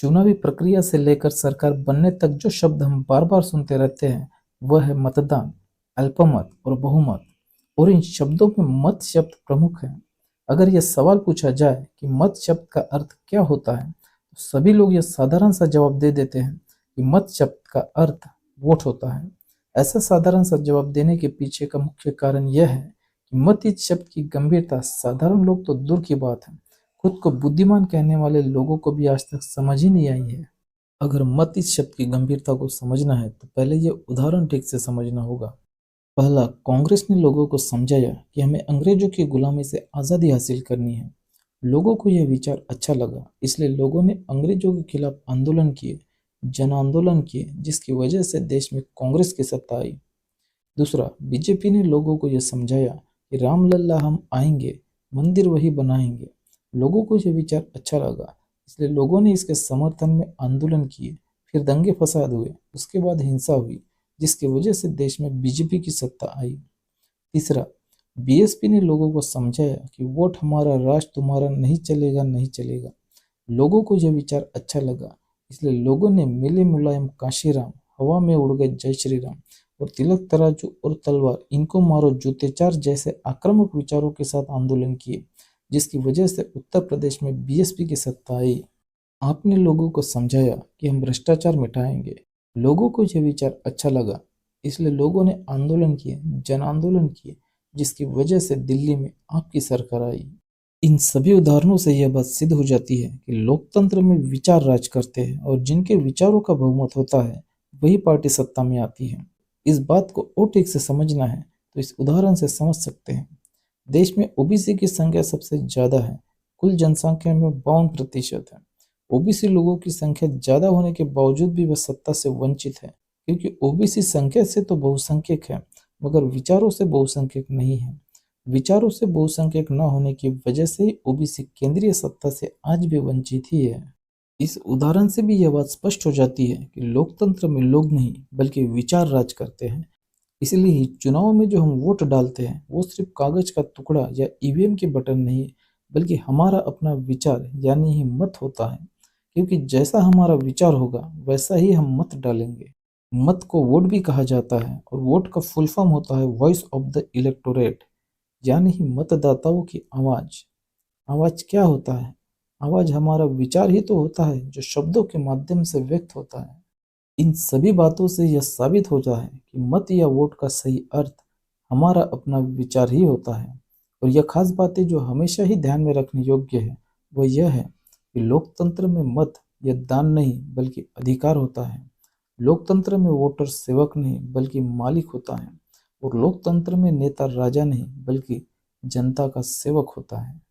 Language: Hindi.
चुनावी प्रक्रिया से लेकर सरकार बनने तक जो शब्द हम बार-बार सुनते रहते हैं, वह है मतदान, अल्पमत और बहुमत। और इन शब्दों में मत शब्द प्रमुख है। अगर यह सवाल पूछा जाए कि मत शब्द का अर्थ क्या होता है, तो सभी लोग यह साधारण सा जवाब दे देते हैं कि मत शब्द का अर्थ वोट होता है। ऐसा साधारण सा जवाब देने के पीछे का मुख्य कारण यह है कि मत इस शब्द की गंभीरता साधारण लोग तो दूर की बात है, खुद को बुद्धिमान कहने वाले लोगों को भी आज तक समझ ही नहीं आई है। अगर मत इस शब्द की गंभीरता को समझना है तो पहले ये उदाहरण ठीक से समझना होगा। पहला, कांग्रेस ने लोगों को समझाया कि हमें अंग्रेजों की गुलामी से आज़ादी हासिल करनी है। लोगों को यह विचार अच्छा लगा, इसलिए लोगों ने अंग्रेजों के खिलाफ आंदोलन किए, जन आंदोलन किए, जिसकी वजह से देश में कांग्रेस की सत्ता आई। दूसरा, बीजेपी ने लोगों को यह समझाया कि रामलला हम आएंगे, मंदिर वही बनाएंगे। लोगों को यह विचार अच्छा लगा, इसलिए लोगों ने इसके समर्थन में आंदोलन किए, फिर दंगे फसाद हुए, उसके बाद हिंसा हुई, जिसकी वजह से देश में बीजेपी की सत्ता आई। तीसरा, बीएसपी ने लोगों को समझाया कि वोट हमारा, राज तुम्हारा, नहीं चलेगा, नहीं चलेगा। लोगों को यह विचार अच्छा लगा, इसलिए लोगों ने मिले मुलायम काशीराम, हवा में उड़ गए जय श्री राम और तिलक तराजू और तलवार, इनको मारो जूते चार जैसे आक्रामक विचारों के साथ आंदोलन किए, जिसकी वजह से उत्तर प्रदेश में बीएसपी की सत्ता आई। आपने लोगों को समझाया कि हम भ्रष्टाचार मिटाएंगे। लोगों को यह विचार अच्छा लगा, इसलिए लोगों ने आंदोलन किए, जन आंदोलन किए, जिसकी वजह से दिल्ली में आपकी सरकार आई। इन सभी उदाहरणों से यह बात सिद्ध हो जाती है कि लोकतंत्र में विचार राज करते हैं और जिनके विचारों का बहुमत होता है वही पार्टी सत्ता में आती है। इस बात को और ठीक से समझना है तो इस उदाहरण से समझ सकते हैं। देश में ओबीसी की संख्या सबसे ज्यादा है, कुल जनसंख्या में 52% है। ओबीसी लोगों की संख्या ज्यादा होने के बावजूद भी वह सत्ता से वंचित है, क्योंकि ओबीसी संख्या से तो बहुसंख्यक है मगर विचारों से बहुसंख्यक नहीं है। विचारों से बहुसंख्यक न होने की वजह से ही ओबीसी केंद्रीय सत्ता से आज भी वंचित ही है। इस उदाहरण से भी यह बात स्पष्ट हो जाती है कि लोकतंत्र में लोग नहीं बल्कि विचार राज करते हैं। इसलिए ही चुनाव में जो हम वोट डालते हैं वो सिर्फ कागज का टुकड़ा या ईवीएम के बटन नहीं, बल्कि हमारा अपना विचार यानी ही मत होता है, क्योंकि जैसा हमारा विचार होगा वैसा ही हम मत डालेंगे। मत को वोट भी कहा जाता है और वोट का फुल फॉर्म होता है वॉइस ऑफ द इलेक्टोरेट, यानी ही मतदाताओं की आवाज। आवाज क्या होता है? आवाज हमारा विचार ही तो होता है जो शब्दों के माध्यम से व्यक्त होता है। इन सभी बातों से यह साबित होता है कि मत या वोट का सही अर्थ हमारा अपना विचार ही होता है। और यह खास बातें जो हमेशा ही ध्यान में रखने योग्य है वह यह है कि लोकतंत्र में मत यह दान नहीं बल्कि अधिकार होता है। लोकतंत्र में वोटर सेवक नहीं बल्कि मालिक होता है और लोकतंत्र में नेता राजा नहीं बल्कि जनता का सेवक होता है।